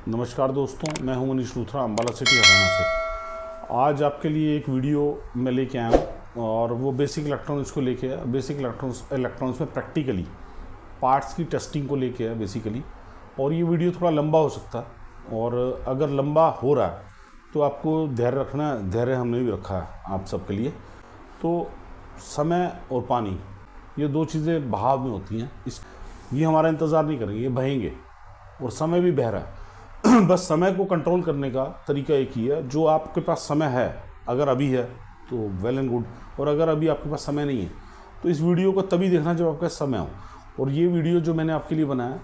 नमस्कार दोस्तों, मैं हूं मनीष लूथरा, अम्बाला सिटी, हरियाणा से। आज आपके लिए एक वीडियो मैं लेके आया हूं और वो बेसिक इलेक्ट्रॉनिक्स को लेके आया। बेसिक इलेक्ट्रॉनिक्स में प्रैक्टिकली पार्ट्स की टेस्टिंग को लेके आया बेसिकली। और ये वीडियो थोड़ा लंबा हो सकता है, और अगर लंबा हो रहा है तो आपको धैर्य रखना है। धैर्य हमने भी रखा है आप सबके लिए। तो समय और पानी, ये दो चीज़ें बहाव में होती हैं। ये हमारा इंतज़ार नहीं करेंगे, ये बहेंगे, और समय भी बह रहा है। बस समय को कंट्रोल करने का तरीका एक ही है। जो आपके पास समय है, अगर अभी है तो वेल एंड गुड, और अगर अभी आपके पास समय नहीं है तो इस वीडियो को तभी देखना जब आपके पास समय हो। और ये वीडियो जो मैंने आपके लिए बनाया,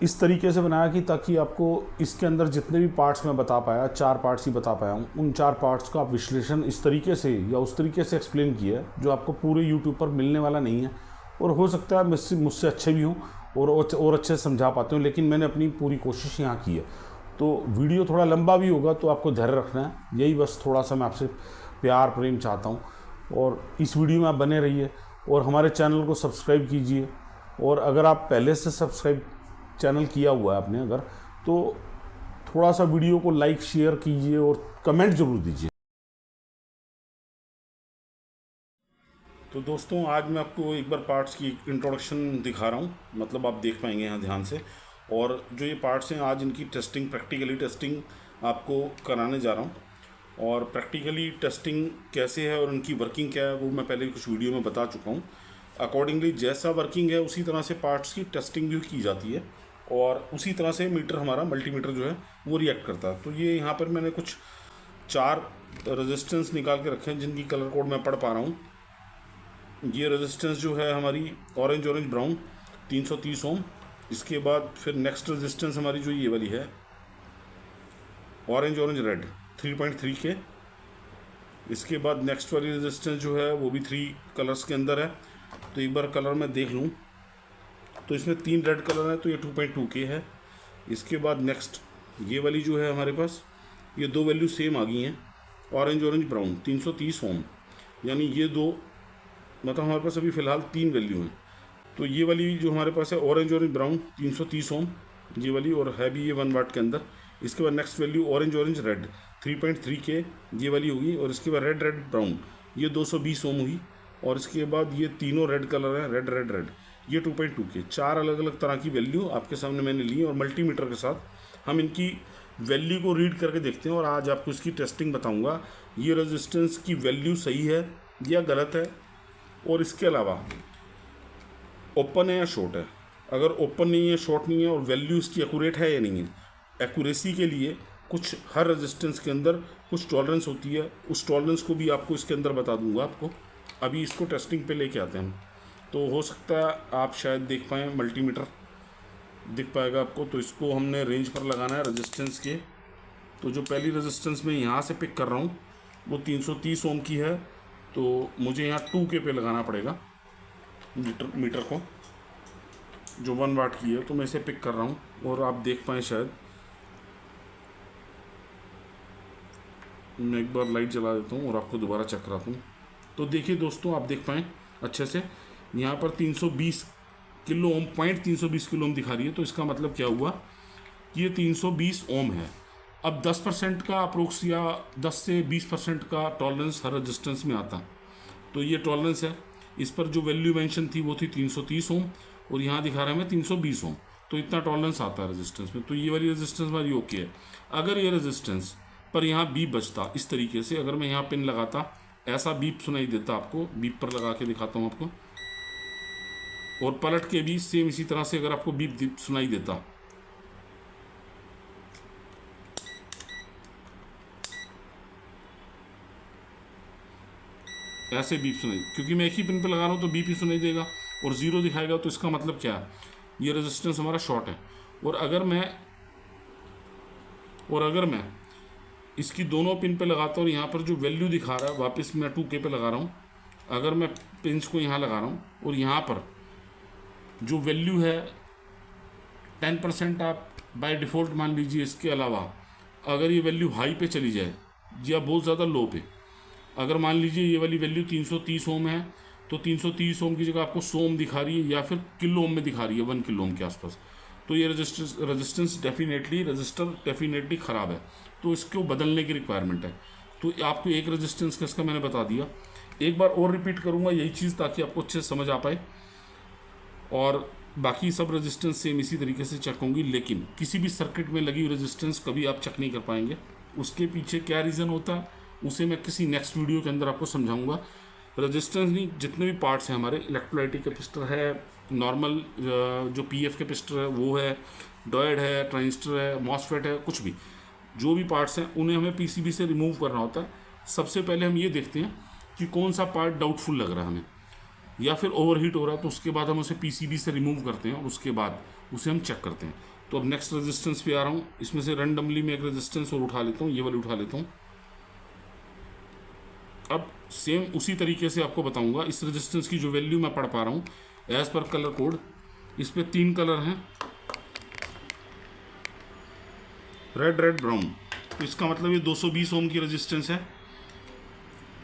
इस तरीके से बनाया कि ताकि आपको इसके अंदर जितने भी पार्ट्स मैं बता पाया, 4 पार्ट्स ही बता पाया हूँ, उन 4 पार्ट्स का आप विश्लेषण इस तरीके से या उस तरीके से एक्सप्लेन किया है जो आपको पूरे यूट्यूब पर मिलने वाला नहीं है। और हो सकता है मुझसे अच्छे भी हों और अच्छे से समझा पाते हो, लेकिन मैंने अपनी पूरी कोशिश यहाँ की है। तो वीडियो थोड़ा लंबा भी होगा तो आपको धैर्य रखना है। यही बस थोड़ा सा मैं आपसे प्यार प्रेम चाहता हूँ, और इस वीडियो में आप बने रहिए और हमारे चैनल को सब्सक्राइब कीजिए। और अगर आप पहले से सब्सक्राइब चैनल किया हुआ है आपने अगर, तो थोड़ा सा वीडियो को लाइक शेयर कीजिए और कमेंट ज़रूर दीजिए। तो दोस्तों, आज मैं आपको एक बार पार्ट्स की इंट्रोडक्शन दिखा रहा हूँ, मतलब आप देख पाएंगे यहाँ ध्यान से। और जो ये पार्ट्स हैं, आज इनकी टेस्टिंग, प्रैक्टिकली टेस्टिंग आपको कराने जा रहा हूँ। और प्रैक्टिकली टेस्टिंग कैसे है और उनकी वर्किंग क्या है वो मैं पहले कुछ वीडियो में बता चुका हूँ। अकॉर्डिंगली जैसा वर्किंग है उसी तरह से पार्ट्स की टेस्टिंग भी की जाती है, और उसी तरह से मीटर, हमारा मल्टीमीटर जो है वो रिएक्ट करता है। तो ये यहाँ पर मैंने कुछ 4 रेजिस्टेंस निकाल के रखे हैं जिनकी कलर कोड मैं पढ़ पा रहा हूँ। ये रेजिस्टेंस जो है हमारी ऑरेंज ब्राउन 330 ओम। इसके बाद फिर नेक्स्ट रेजिस्टेंस हमारी जो ये वाली है ऑरेंज रेड 3.3 के। इसके बाद नेक्स्ट वाली रेजिस्टेंस जो है वो भी 3 कलर्स के अंदर है। तो एक बार कलर मैं देख लूँ तो इसमें 3 रेड कलर है, तो ये 2.2 के है। इसके बाद नेक्स्ट ये वाली जो है हमारे पास, ये 2 वैल्यू सेम आ गई हैं, ऑरेंज ब्राउन 330 ओम। यानी ये दो, मतलब हमारे पास अभी फ़िलहाल 3 वैल्यू हैं। तो ये वाली जो हमारे पास है ऑरेंज ब्राउन 330 ओम, ये वाली, और है भी ये 1 वाट के अंदर। इसके बाद नेक्स्ट वैल्यू ऑरेंज रेड 3.3 के, ये वाली होगी। और इसके बाद रेड ब्राउन, ये 220 ओम हुई। और इसके बाद ये तीनों रेड कलर हैं, रेड, ये 2.2 के। 4 अलग अलग तरह की वैल्यू आपके सामने मैंने ली, और मल्टीमीटर के साथ हम इनकी वैल्यू को रीड करके देखते हैं। और आज आपको इसकी टेस्टिंग बताऊंगा, ये रेजिस्टेंस की वैल्यू सही है या गलत है, और इसके अलावा ओपन है या शॉर्ट है। अगर ओपन नहीं है, शॉर्ट नहीं है, और वैल्यू इसकी एक्यूरेट है या नहीं है। एक्यूरेसी के लिए कुछ हर रेजिस्टेंस के अंदर कुछ टॉलरेंस होती है, उस टॉलरेंस को भी आपको इसके अंदर बता दूंगा आपको। अभी इसको टेस्टिंग पे लेके आते हैं। तो हो सकता है आप शायद देख पाएँ, मल्टीमीटर दिख पाएगा आपको। तो इसको हमने रेंज पर लगाना है रेजिस्टेंस के। तो जो पहली रेजिस्टेंस मैं यहाँ से पिक कर रहा हूँ वो 330 ओम की है, तो मुझे यहाँ 2K पे लगाना पड़ेगा मीटर को, जो 1 वाट की है। तो मैं इसे पिक कर रहा हूँ, और आप देख पाएँ शायद, मैं एक बार लाइट जला देता हूँ और आपको दोबारा चेक कराता हूँ। तो देखिए दोस्तों, आप देख पाएँ अच्छे से, यहाँ पर 320 किलो ओम, 320 किलो ओम दिखा रही है। तो इसका मतलब क्या हुआ कि ये 320 ओम है। अब 10% का अप्रोक्स या 10 से 20% का टॉलरेंस हर रेजिस्टेंस में आता। तो ये टॉलरेंस है। इस पर जो वैल्यू मेंशन थी वो थी 330 ओम, और यहाँ दिखा रहा है मैं 320 ओम। तो इतना टॉलरेंस आता है रेजिस्टेंस में। तो ये वाली रेजिस्टेंस हमारी ओके है। अगर ये रेजिस्टेंस पर यहाँ बीप बजता इस तरीके से, अगर मैं यहाँ पिन लगाता, ऐसा बीप सुनाई देता आपको। बीप पर लगा के दिखाता हूँ आपको, और पलट के भी सेम इसी तरह से अगर आपको बीप सुनाई देता, ऐसे बीप सुनाई, क्योंकि मैं एक ही पिन पे लगा रहा हूँ तो बीप ही सुनाई देगा, और 0 दिखाएगा। तो इसका मतलब क्या है, ये रेजिस्टेंस हमारा शॉर्ट है। और अगर मैं इसकी दोनों पिन पे लगाता हूँ, और यहाँ पर जो वैल्यू दिखा रहा है, वापस मैं 2K पे लगा रहा हूँ। अगर मैं पिन्स को यहाँ लगा रहा हूँ, और यहाँ पर जो वैल्यू है 10% आप बाय डिफ़ॉल्ट मान लीजिए। इसके अलावा अगर ये वैल्यू हाई पे चली जाए या बहुत ज़्यादा लो पे, अगर मान लीजिए ये वाली वैल्यू 330 ओम है, तो 330 ओम की जगह आपको 100 ओम दिखा रही है, या फिर किलो ओम में दिखा रही है, 1 किलो ओम के आसपास। तो ये रजिस्टेंस डेफिनेटली ख़राब है, तो इसको बदलने की रिक्वायरमेंट है। तो आपको एक रजिस्टेंस का इसका मैंने बता दिया, एक बार और रिपीट करूँगा यही चीज़ ताकि आपको अच्छे से समझ आ पाए। और बाकी सब रेजिस्टेंस सेम इसी तरीके से चेक होंगी, लेकिन किसी भी सर्किट में लगी हुई रेजिस्टेंस कभी आप चेक नहीं कर पाएंगे। उसके पीछे क्या रीज़न होता है उसे मैं किसी नेक्स्ट वीडियो के अंदर आपको समझाऊंगा। रेजिस्टेंस नहीं, जितने भी पार्ट्स हैं हमारे, इलेक्ट्रोलाइटिक कैपेसिटर है, नॉर्मल जो पीएफ कैपेसिटर है वो है, डॉयड है, ट्रांजिस्टर है, मॉसफेट है, कुछ भी जो भी पार्ट्स हैं उन्हें हमें पीसीबी से रिमूव करना होता है। सबसे पहले हम ये देखते हैं कि कौन सा पार्ट डाउटफुल लग रहा है हमें या फिर ओवरहीट हो रहा है, तो उसके बाद हम उसे पीसीबी से रिमूव करते हैं और उसके बाद उसे हम चेक करते हैं। तो अब नेक्स्ट रेजिस्टेंस पे आ रहा हूँ, इसमें से रैंडमली मैं एक रेजिस्टेंस और उठा लेता हूँ, ये वाली उठा लेता हूँ। अब सेम उसी तरीके से आपको बताऊंगा इस रेजिस्टेंस की जो वैल्यू मैं पढ़ पा रहा हूँ एज पर कलर कोड। इस पे 3 कलर हैं, रेड रेड ब्राउन, तो इसका मतलब ये 220 ओम की रेजिस्टेंस है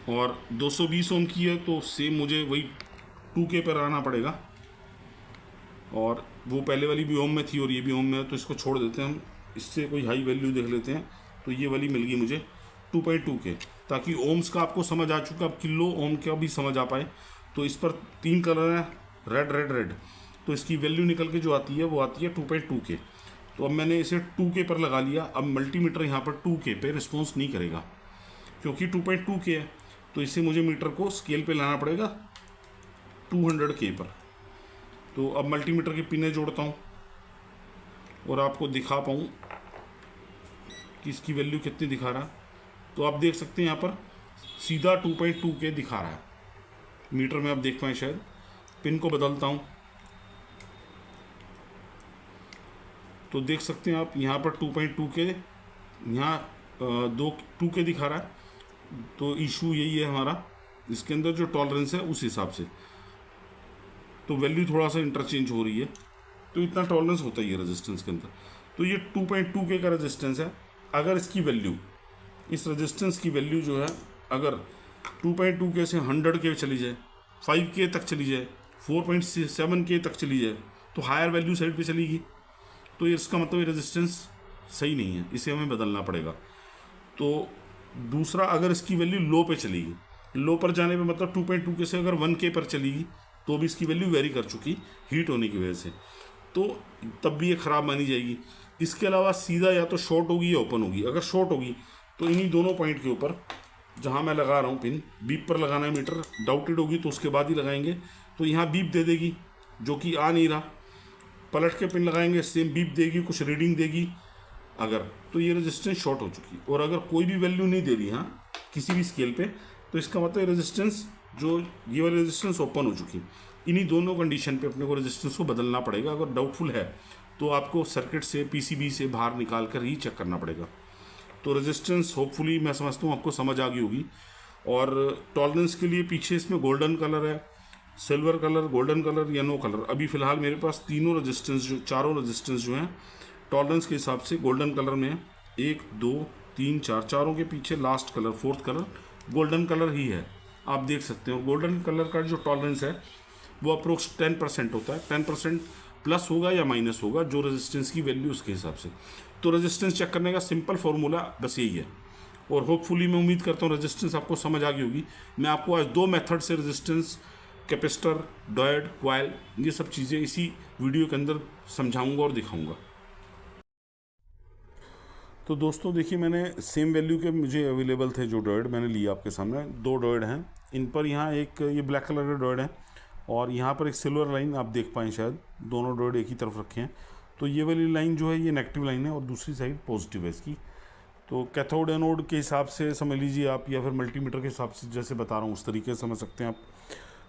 और 220 ओम की है, तो सेम मुझे वही 2K पर आना पड़ेगा। और वो पहले वाली भी ओम में थी और ये भी ओम में है, तो इसको छोड़ देते हैं हम, इससे कोई हाई वैल्यू देख लेते हैं। तो ये वाली मिल गई मुझे 2.2K, ताकि ओम्स का आपको समझ आ चुका, अब किलो ओम का भी समझ आ पाए। तो इस पर 3 कलर हैं, रेड रेड रेड, तो इसकी वैल्यू निकल के जो आती है वो आती है 2.2K। तो अब मैंने इसे 2K पर लगा लिया। अब मल्टीमीटर यहाँ पर 2K पे रिस्पॉन्स नहीं करेगा क्योंकि 2.2K है, तो इसे मुझे मीटर को स्केल पे लाना पड़ेगा 200K पर। तो अब मल्टीमीटर की पिनें जोड़ता हूँ और आपको दिखा पाऊँ कि इसकी वैल्यू कितनी दिखा रहा है। तो आप देख सकते हैं यहाँ पर सीधा 2.2K दिखा रहा है मीटर में, आप देख पाएँ शायद। पिन को बदलता हूँ तो देख सकते हैं आप यहाँ पर 2.2K, यहाँ 2K दिखा रहा है। तो इशू यही है हमारा, इसके अंदर जो टॉलरेंस है उस हिसाब से तो वैल्यू थोड़ा सा इंटरचेंज हो रही है, तो इतना टॉलरेंस होता ही है रेजिस्टेंस के अंदर। तो ये 2.2K का रेजिस्टेंस है। अगर इसकी वैल्यू, इस रेजिस्टेंस की वैल्यू जो है अगर 2.2K से 100K चली जाए, 5K तक चली जाए, 4.7K तक चली जाए, तो हायर वैल्यू साइड पे चलेगी। तो इसका मतलब ये रेजिस्टेंस सही नहीं है, इसे हमें बदलना पड़ेगा। तो दूसरा, अगर इसकी वैल्यू लो पे चलेगी, लो पर जाने पे मतलब 2.2K से अगर 1K पर चलेगी तो भी इसकी वैल्यू वेरी कर चुकी हीट होने की वजह से, तो तब भी ये ख़राब मानी जाएगी। इसके अलावा सीधा या तो शॉर्ट होगी या ओपन होगी। अगर शॉर्ट होगी तो इन्हीं दोनों पॉइंट के ऊपर जहाँ मैं लगा रहा हूँ पिन, बीप पर लगाना है मीटर, डाउटेड होगी तो उसके बाद ही लगाएंगे। तो यहाँ बीप दे देगी जो कि आ नहीं रहा, पलट के पिन लगाएंगे सेम बीप देगी, कुछ रीडिंग देगी अगर, तो ये रेजिस्टेंस शॉर्ट हो चुकी। और अगर कोई भी वैल्यू नहीं दे रही हाँ किसी भी स्केल पे, तो इसका मतलब रेजिस्टेंस जो ये वाली रेजिस्टेंस ओपन हो चुकी। इन्हीं दोनों कंडीशन पे अपने को रेजिस्टेंस को बदलना पड़ेगा। अगर डाउटफुल है तो आपको सर्किट से, पीसीबी से बाहर निकाल कर ही चेक करना पड़ेगा। तो रेजिस्टेंस होपफुली मैं समझता हूँ आपको समझ आ गई होगी। और टॉलरेंस के लिए पीछे इसमें गोल्डन कलर है, silver colour, golden colour, yellow colour. अभी फ़िलहाल मेरे पास तीनों रेजिस्टेंस जो, चारों रेजिस्टेंस जो हैं टॉलरेंस के हिसाब से गोल्डन कलर में है। 1 2 3 4, चारों के पीछे last colour, fourth colour golden colour ही है, आप देख सकते हो। गोल्डन कलर का जो टॉलरेंस है वो अप्रोक्स 10% होता है। 10% प्लस होगा या माइनस होगा जो रेजिस्टेंस की वैल्यू उसके हिसाब से। तो रेजिस्टेंस चेक करने का सिंपल फार्मूला बस यही है। और होपफुली मैं उम्मीद करता हूँ रेजिस्टेंस आपको समझ आ गई होगी। मैं आपको आज 2 मेथड से रेजिस्टेंस, कैपेसिटर, डॉयड, क्वाइल, ये सब चीज़ें इसी वीडियो के अंदर समझाऊंगा और दिखाऊंगा। तो दोस्तों देखिए, मैंने सेम वैल्यू के मुझे अवेलेबल थे जो डॉयड मैंने लिया आपके सामने। 2 डॉयड हैं, इन पर यहाँ एक ये ब्लैक कलर का डॉयड है और यहाँ पर एक सिल्वर लाइन आप देख पाएँ शायद, दोनों डॉयड एक ही तरफ रखे हैं। तो ये वाली लाइन जो है ये नेगेटिव लाइन है और दूसरी साइड पॉजिटिव है इसकी। तो कैथोड एनोड के हिसाब से समझ लीजिए आप, या फिर मल्टीमीटर के हिसाब से जैसे बता रहा हूँ उस तरीके से समझ सकते हैं आप।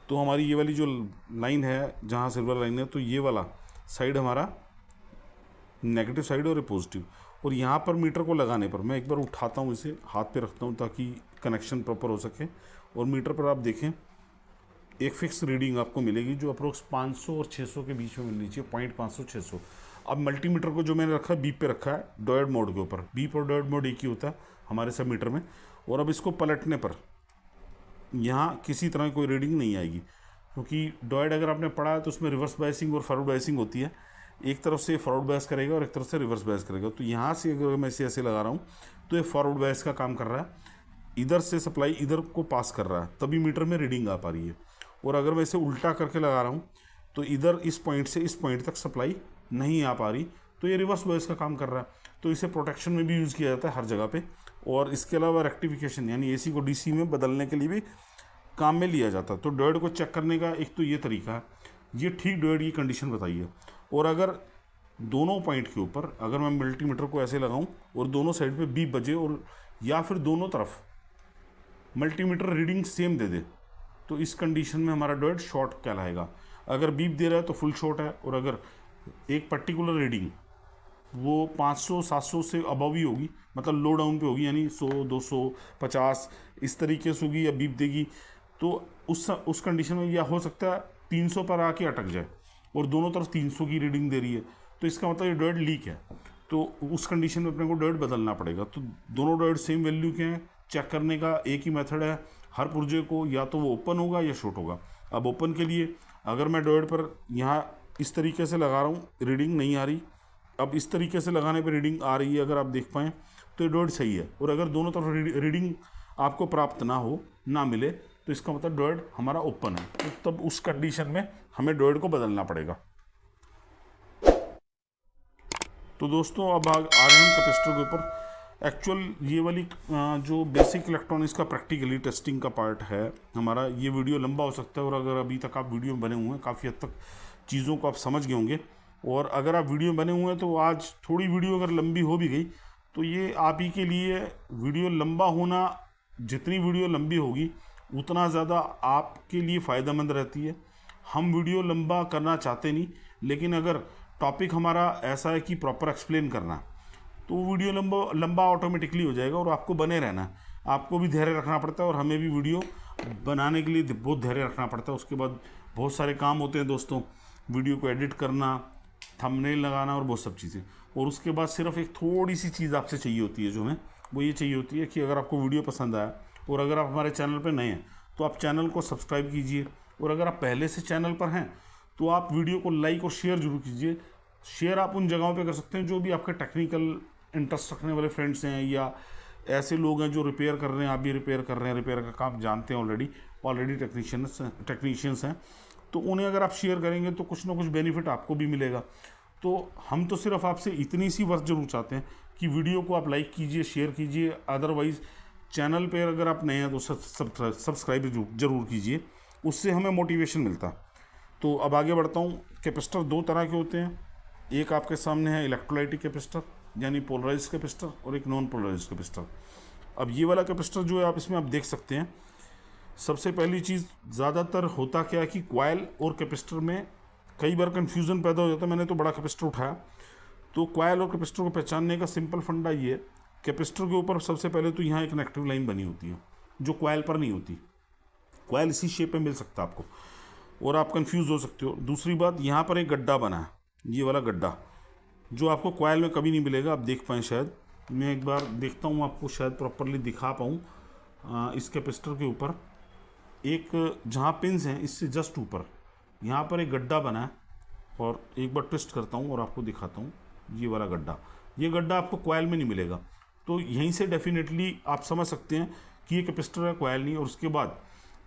तो हमारी ये वाली जो लाइन है जहाँ सिल्वर लाइन है, तो ये वाला साइड हमारा नेगेटिव साइड और पॉजिटिव। और यहाँ पर मीटर को लगाने पर मैं एक बार उठाता हूँ, इसे हाथ पे रखता हूँ ताकि कनेक्शन प्रॉपर हो सके। और मीटर पर आप देखें एक फिक्स रीडिंग आपको मिलेगी जो अप्रोक्स 500 और 600 के बीच में मिलनी चाहिए, 500 600। अब मल्टीमीटर को जो मैंने रखा है बीप पे रखा है डॉयड मोड के ऊपर। बीप और डॉयड मोड एक ही होता है हमारे सब मीटर में। और अब इसको पलटने पर यहाँ किसी तरह की कोई रीडिंग नहीं आएगी, क्योंकि डॉयड अगर आपने पढ़ा है तो उसमें रिवर्स बायसिंग और फॉरवर्ड बायसिंग होती है। एक तरफ से फॉरवर्ड बायस करेगा और एक तरफ से रिवर्स बायस करेगा। तो यहाँ से अगर मैं इसे ऐसे लगा रहा हूँ तो ये फॉरवर्ड बायस का काम कर रहा है, इधर से सप्लाई इधर को पास कर रहा है, तभी मीटर में रीडिंग आ पा रही है। और अगर मैं इसे उल्टा करके लगा रहा हूँ तो इधर इस पॉइंट से इस पॉइंट तक सप्लाई नहीं आ पा रही, तो ये रिवर्स बायस का काम कर रहा है। तो इसे प्रोटेक्शन में भी यूज़ किया जाता है हर जगह पे। और इसके अलावा रेक्टिफिकेशन यानी एसी को डीसी में बदलने के लिए भी काम में लिया जाता है। तो डायोड को चेक करने का एक तो ये तरीका है, ये ठीक डायोड की कंडीशन बताइए। और अगर दोनों पॉइंट के ऊपर अगर मैं मल्टीमीटर को ऐसे लगाऊं और दोनों साइड पे बीप बजे, और या फिर दोनों तरफ मल्टीमीटर रीडिंग सेम दे दे, तो इस कंडीशन में हमारा डायोड शॉर्ट कहलाएगा। अगर बीप दे रहा है तो फुल शॉर्ट है, और अगर एक पर्टिकुलर रीडिंग वो 500-700 से अबव ही होगी, मतलब लो डाउन पे होगी, यानी 100, 200, 50 इस तरीके से होगी या बीप देगी, तो उस कंडीशन में यह हो सकता है 300 पर आके अटक जाए और दोनों तरफ 300 की रीडिंग दे रही है, तो इसका मतलब ये डायोड लीक है। तो उस कंडीशन में अपने को डायोड बदलना पड़ेगा। तो दोनों डायोड सेम वैल्यू के हैं, चेक करने का एक ही मेथड है हर पुर्जे को, या तो वो ओपन होगा या शॉर्ट होगा। अब ओपन के लिए अगर मैं डायोड पर यहाँ इस तरीके से लगा रहा हूँ, रीडिंग नहीं आ रही, अब इस तरीके से लगाने पर रीडिंग आ रही है, अगर आप देख पाएँ तो ये डायोड सही है। और अगर दोनों तरफ रीडिंग आपको प्राप्त ना मिले, तो इसका मतलब डायोड हमारा ओपन है। तो तब उस कंडीशन में हमें डायोड को बदलना पड़ेगा। तो दोस्तों अब आ रहे हैं कैपेसिटर के ऊपर। एक्चुअल ये वाली जो बेसिक इलेक्ट्रॉनिक्स का प्रैक्टिकली टेस्टिंग का पार्ट है हमारा, ये वीडियो लंबा हो सकता है, और अगर अभी तक आप वीडियो में बने हुए हैं काफ़ी हद तक चीज़ों को आप समझ गए होंगे। और अगर आप वीडियो में बने हुए हैं तो आज थोड़ी वीडियो अगर लंबी हो भी गई तो ये आप ही के लिए वीडियो लंबा होना, जितनी वीडियो लंबी होगी उतना ज़्यादा आपके लिए फ़ायदेमंद रहती है। हम वीडियो लंबा करना चाहते नहीं, लेकिन अगर टॉपिक हमारा ऐसा है कि प्रॉपर एक्सप्लेन करना, तो वीडियो लंबा ऑटोमेटिकली हो जाएगा। और आपको बने रहना है, आपको भी धैर्य रखना पड़ता है, और हमें भी वीडियो बनाने के लिए बहुत धैर्य रखना पड़ता है। उसके बाद बहुत सारे काम होते हैं दोस्तों, वीडियो को एडिट करना, थंबनेल लगाना और बहुत सब चीज़ें। और उसके बाद सिर्फ एक थोड़ी सी चीज़ आपसे चाहिए होती है, जो हमें वो ये चाहिए होती है कि अगर आपको वीडियो पसंद आया और अगर आप हमारे चैनल पर नए हैं तो आप चैनल को सब्सक्राइब कीजिए, और अगर आप पहले से चैनल पर हैं तो आप वीडियो को लाइक और शेयर जरूर कीजिए। शेयर आप उन जगहों पे कर सकते हैं जो भी आपके टेक्निकल इंटरेस्ट रखने वाले फ्रेंड्स हैं, या ऐसे लोग हैं जो रिपेयर कर रहे हैं, आप भी रिपेयर कर रहे हैं, रिपेयर का काम जानते हैं ऑलरेडी टेक्नीशियंस हैं, तो उन्हें अगर आप शेयर करेंगे तो कुछ ना कुछ बेनिफिट आपको भी मिलेगा। तो हम तो सिर्फ आपसे इतनी सी वर्क जरूर चाहते हैं कि वीडियो को आप लाइक कीजिए, शेयर कीजिए। अदरवाइज़ चैनल पर अगर आप नए हैं तो सब्सक्राइब जरूर कीजिए, उससे हमें मोटिवेशन मिलता। तो अब आगे बढ़ता हूँ। कैपेसिटर दो तरह के होते हैं, एक आपके सामने है इलेक्ट्रोलाइटिक कैपेसिटर यानी पोलराइज्ड कैपेसिटर, और एक नॉन पोलराइज्ड कैपेसिटर। अब ये वाला कैपेसिटर जो है आप इसमें आप देख सकते हैं, सबसे पहली चीज़ ज़्यादातर होता क्या है कि कॉइल और कैपेसिटर में कई बार कन्फ्यूज़न पैदा हो जाता है। मैंने तो बड़ा कैपेसिटर उठाया, तो कॉइल और कैपेसिटर को पहचानने का सिंपल फंडा ये है, कैपेसिटर के ऊपर सबसे पहले तो यहाँ एक नेगेटिव लाइन बनी होती है जो कॉइल पर नहीं होती। कॉइल इसी शेप में मिल सकता है आपको, और आप कंफ्यूज हो सकते हो। दूसरी बात, यहाँ पर एक गड्ढा बना है, ये वाला गड्ढा जो आपको कॉइल में कभी नहीं मिलेगा। आप देख पाएँ शायद, मैं एक बार देखता हूँ आपको शायद प्रॉपरली दिखा पाऊँ। इस कैपेसिटर के ऊपर एक जहाँ पिंस हैं इससे जस्ट ऊपर यहाँ पर एक गड्ढा बना है, और एक बार ट्विस्ट करता हूँ और आपको दिखाता हूँ। ये वाला गड्ढा, ये गड्ढा आपको कॉइल में नहीं मिलेगा, तो यहीं से डेफिनेटली आप समझ सकते हैं कि ये कैपेसिटर है, कॉइल नहीं। और उसके बाद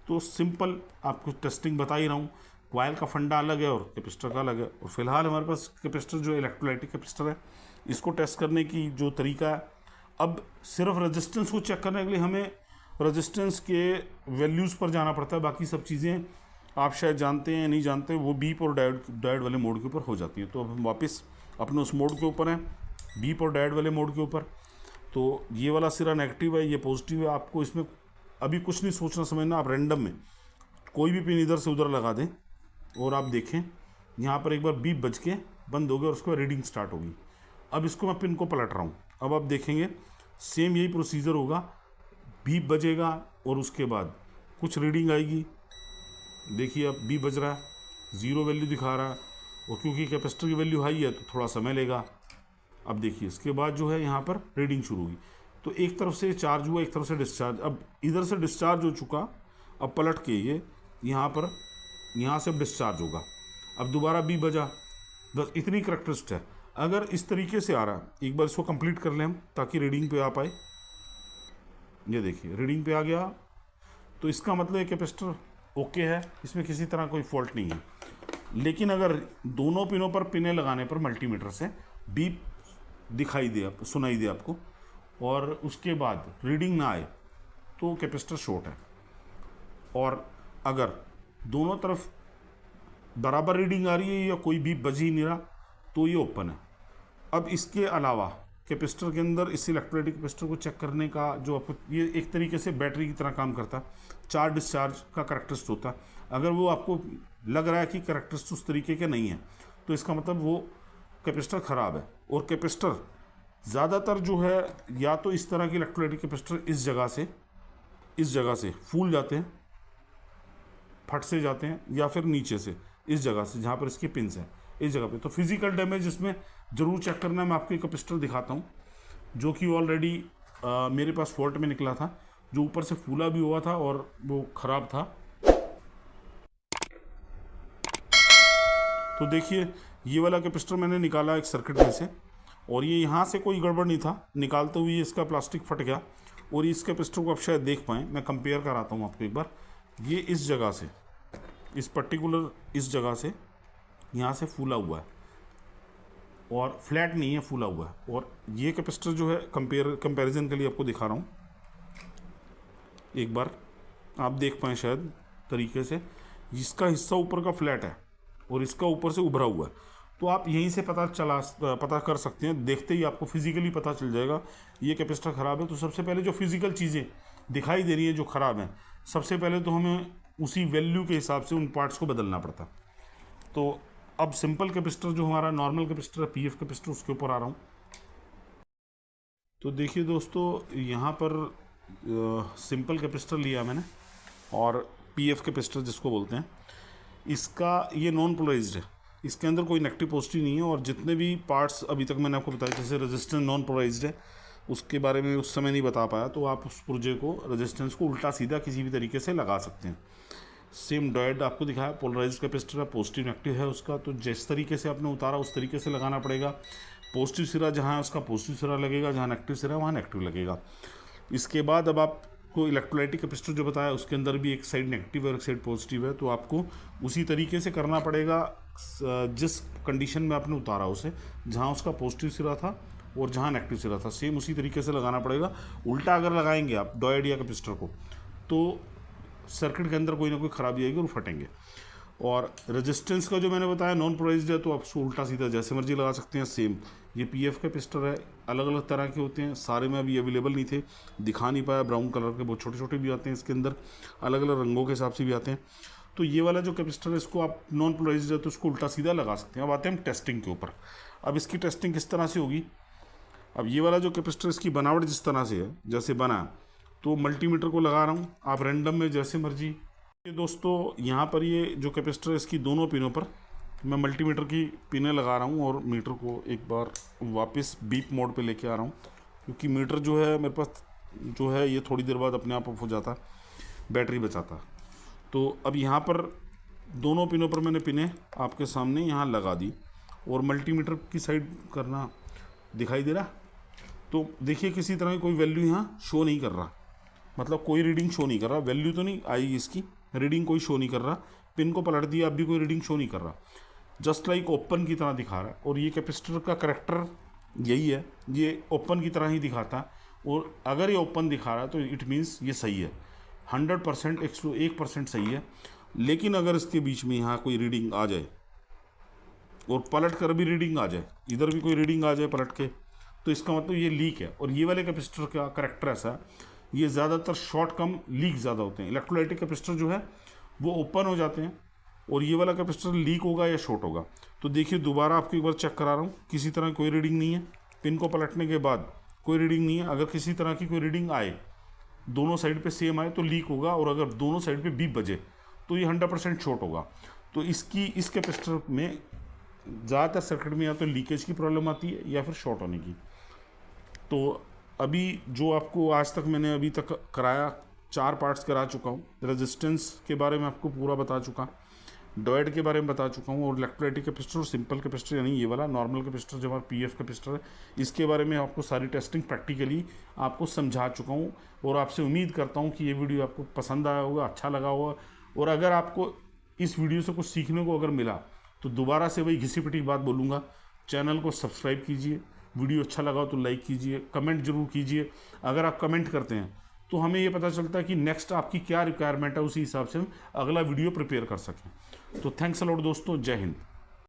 तो सिंपल आपको टेस्टिंग बता ही रहा हूँ, कॉइल का फंडा अलग है और कैपेसिटर का अलग है। और फिलहाल हमारे पास कैपेसिटर जो इलेक्ट्रोलाइटिक कैपेसिटर है, इसको टेस्ट करने की जो तरीका है, अब सिर्फ रेजिस्टेंस को चेक करने के लिए हमें रेजिस्टेंस के वैल्यूज़ पर जाना पड़ता है। बाकी सब चीज़ें आप शायद जानते हैं या नहीं जानते, वो बीप और डायोड वाले मोड के ऊपर हो जाती है। तो अब हम वापस अपने उस मोड के ऊपर हैं, बीप और डायोड वाले मोड के ऊपर। तो ये वाला सिरा नेगेटिव है, ये पॉजिटिव है। आपको इसमें अभी कुछ नहीं सोचना समझना, आप रैंडम में कोई भी पिन इधर से उधर लगा दें, और आप देखें यहाँ पर एक बार बीप बज के बंद हो गया और उसके बाद रीडिंग स्टार्ट होगी। अब इसको मैं पिन को पलट रहा हूँ, अब आप देखेंगे सेम यही प्रोसीजर होगा, बीप बजेगा और उसके बाद कुछ रीडिंग आएगी। देखिए अब बीप बज रहा है, 0 वैल्यू दिखा रहा है, और क्योंकि कैपेसिटर की वैल्यू हाई है तो थोड़ा समय लेगा। अब देखिए इसके बाद जो है यहाँ पर रीडिंग शुरू हुई, तो एक तरफ से चार्ज हुआ, एक तरफ से डिस्चार्ज। अब इधर से डिस्चार्ज हो चुका, अब पलट के ये यहाँ पर यहाँ से डिस्चार्ज होगा। अब दोबारा बीप बजा, बस इतनी करैक्टरिस्टिक है। अगर इस तरीके से आ रहा है, एक बार इसको कंप्लीट कर लें हम ताकि रीडिंग पे आ पाए। ये देखिए रीडिंग पे आ गया, तो इसका मतलब है कैपेसिटर ओके है, इसमें किसी तरह कोई फॉल्ट नहीं है। लेकिन अगर दोनों पिनों पर पिनें लगाने पर मल्टीमीटर से बीप दिखाई दे, आप सुनाई दे आपको, और उसके बाद रीडिंग ना आए तो कैपेसिटर शॉर्ट है। और अगर दोनों तरफ बराबर रीडिंग आ रही है या कोई बीप बज ही नहीं रहा तो ये ओपन है। अब इसके अलावा कैपेसिटर के अंदर इस इलेक्ट्रोलाइटिक कैपेसिटर को चेक करने का जो आपको, ये एक तरीके से बैटरी की तरह काम करता है, चार्ज डिस्चार्ज का करैक्टरिस्टिक होता है। अगर वो आपको लग रहा है कि करैक्टरिस्टिक उस तरीके के नहीं है तो इसका मतलब वो कैपेसिटर ख़राब है। और कैपेसिटर ज़्यादातर जो है या तो इस तरह के इलेक्ट्रोलाइटिक कैपेसिटर इस जगह से फूल जाते हैं, फट से जाते हैं, या फिर नीचे से इस जगह से जहाँ पर इसके पिंस हैं इस जगह पे। तो फिजिकल डैमेज इसमें ज़रूर चेक करना है। मैं आपको एक कैपेसिटर दिखाता हूँ जो कि ऑलरेडी मेरे पास फॉल्ट में निकला था, जो ऊपर से फूला भी हुआ था और वो ख़राब था। तो देखिए ये वाला कैपेसिटर मैंने निकाला एक सर्किट में से, और ये यहाँ से कोई गड़बड़ नहीं था, निकालते हुए इसका प्लास्टिक फट गया। और इस कैपेसिटर को आप शायद देख पाएँ, मैं कंपेयर कराता हूँ आपको एक बार। ये इस जगह से, इस पर्टिकुलर इस जगह से यहाँ से फूला हुआ है और फ्लैट नहीं है, फूला हुआ है। और ये कैपेसिटर जो है कंपैरिजन के लिए आपको दिखा रहा हूँ, एक बार आप देख पाएँ शायद तरीके से। इसका हिस्सा ऊपर का फ्लैट है और इसका ऊपर से उभरा हुआ है। तो आप यहीं से पता कर सकते हैं, देखते ही आपको फिजिकली पता चल जाएगा ये कैपेसिटर ख़राब है। तो सबसे पहले जो फिजिकल चीज़ें दिखाई दे रही है जो ख़राब है, सबसे पहले तो हमें उसी वैल्यू के हिसाब से उन पार्ट्स को बदलना पड़ता। तो अब सिंपल कैपेसिटर जो हमारा नॉर्मल कैपेसिटर है, पीएफ कैपेसिटर, उसके ऊपर आ रहा हूँ। तो देखिए दोस्तों, यहाँ पर सिंपल कैपेसिटर लिया मैंने और पीएफ कैपेसिटर जिसको बोलते हैं, इसका ये नॉन पोलराइज्ड है, इसके अंदर कोई नेगेटिव पॉजिटिव नहीं है। और जितने भी पार्ट्स अभी तक मैंने आपको बताया, जैसे रेजिस्टेंस नॉन पोलराइज्ड है, उसके बारे में उस समय नहीं बता पाया, तो आप उस पुर्जे को, रेजिस्टेंस को उल्टा सीधा किसी भी तरीके से लगा सकते हैं। सेम डायोड आपको दिखाया, पोलराइज्ड कैपेसिटर है, पॉजिटिव नेगेटिव है उसका, तो जिस तरीके से आपने उतारा उस तरीके से लगाना पड़ेगा। पॉजिटिव सिरा जहाँ है उसका पॉजिटिव सिरा लगेगा, जहाँ नेगेटिव सिरा वहाँ नेगेटिव लगेगा। इसके बाद अब आपको इलेक्ट्रोलाइटिक कैपेसिटर जो बताया उसके अंदर भी एक साइड नेगेटिव और एक साइड पॉजिटिव है, तो आपको उसी तरीके से करना पड़ेगा जिस कंडीशन में आपने उतारा उसे, जहाँ उसका पॉजिटिव सिरा था और जहाँ नेगेटिव सिरा था, सेम उसी तरीके से लगाना पड़ेगा। उल्टा अगर लगाएंगे आप डायोड या कैपेसिटर को तो सर्किट के अंदर कोई ना कोई खराबी आएगी और फटेंगे। और रेजिस्टेंस का जो मैंने बताया नॉन पोलराइज्ड है, तो आप उसको उल्टा सीधा जैसे मर्जी लगा सकते हैं। सेम ये पीएफ कैपेसिटर है, अलग अलग तरह के होते हैं, सारे में अभी अवेलेबल नहीं थे, दिखा नहीं पाया। ब्राउन कलर के बहुत छोटे छोटे भी आते हैं, इसके अंदर अलग अलग रंगों के हिसाब से भी आते हैं। तो ये वाला जो कैपेसिटर है इसको आप नॉन पोलराइज्ड है तो उसको उल्टा सीधा लगा सकते हैं। अब आते हैं हम टेस्टिंग के ऊपर। अब इसकी टेस्टिंग किस तरह से होगी, अब ये वाला जो कैपेसिटर इसकी बनावट जिस तरह से है, जैसे बना, तो मल्टीमीटर को लगा रहा हूँ, आप रैंडम में जैसे मर्जी। ये दोस्तों यहाँ पर ये जो कैपेसिटर है इसकी दोनों पिनों पर मैं मल्टीमीटर की पिनें लगा रहा हूँ और मीटर को एक बार वापस बीप मोड पे लेके आ रहा हूँ, क्योंकि मीटर जो है मेरे पास जो है ये थोड़ी देर बाद अपने आप ऑफ हो जाता, बैटरी बचाता। तो अब यहाँ पर दोनों पिनों पर मैंने पिनें आपके सामने यहाँ लगा दी और मल्टीमीटर की साइड करना दिखाई दे रहा। तो देखिए किसी तरह की कोई वैल्यू यहाँ शो नहीं कर रहा, मतलब कोई रीडिंग शो नहीं कर रहा, वैल्यू तो नहीं आएगी इसकी, रीडिंग कोई शो नहीं कर रहा। पिन को पलट दिया, अब भी कोई रीडिंग शो नहीं कर रहा, जस्ट लाइक ओपन की तरह दिखा रहा है। और ये कैपेसिटर का करैक्टर यही है, ये ओपन की तरह ही दिखाता है। और अगर ये ओपन दिखा रहा है तो इट मीन्स ये सही है, 100% 101% सही है। लेकिन अगर इसके बीच में यहाँ कोई रीडिंग आ जाए और पलट कर भी रीडिंग आ जाए, इधर भी कोई रीडिंग आ जाए पलट के, तो इसका मतलब ये लीक है। और ये वाले कैपेसिटर का करैक्टर ऐसा है, ये ज़्यादातर शॉर्ट कम लीक ज़्यादा होते हैं। इलेक्ट्रोलाइटिक कैपेसिटर जो है वो ओपन हो जाते हैं और ये वाला कैपेसिटर लीक होगा या शॉर्ट होगा। तो देखिए दोबारा आपको एक बार चेक करा रहा हूँ, किसी तरह कोई रीडिंग नहीं है, पिन को पलटने के बाद कोई रीडिंग नहीं है। अगर किसी तरह की कोई रीडिंग आए, दोनों साइड पे सेम आए तो लीक होगा, और अगर दोनों साइड पे बीप बजे तो ये 100% शॉर्ट होगा। तो इस कैपेसिटर में ज़्यादातर सर्किट में या तो लीकेज की प्रॉब्लम आती है या फिर शॉर्ट होने की। तो अभी जो आपको आज तक मैंने अभी तक कराया, 4 पार्ट्स करा चुका हूँ। रेजिस्टेंस के बारे में आपको पूरा बता चुका, डॉयड के बारे में बता चुका हूँ, और इलेक्ट्रोलाइटिक कैपेसिटर और सिंपल कैपेसिटर यानी ये वाला नॉर्मल कैपेसिटर जो हमारा पीएफ कैपेसिटर है, इसके बारे में आपको सारी टेस्टिंग प्रैक्टिकली आपको समझा चुका हूँ। और आपसे उम्मीद करता हूँ कि ये वीडियो आपको पसंद आया होगा, अच्छा लगा होगा। और अगर आपको इस वीडियो से कुछ सीखने को अगर मिला तो दोबारा से वही घिसी पिटी बात बोलूँगा, चैनल को सब्सक्राइब कीजिए, वीडियो अच्छा लगा तो लाइक कीजिए, कमेंट जरूर कीजिए। अगर आप कमेंट करते हैं तो हमें ये पता चलता है कि नेक्स्ट आपकी क्या रिक्वायरमेंट है, उसी हिसाब से हम अगला वीडियो प्रिपेयर कर सकें। तो थैंक्स अ लॉट दोस्तों, जय हिंद।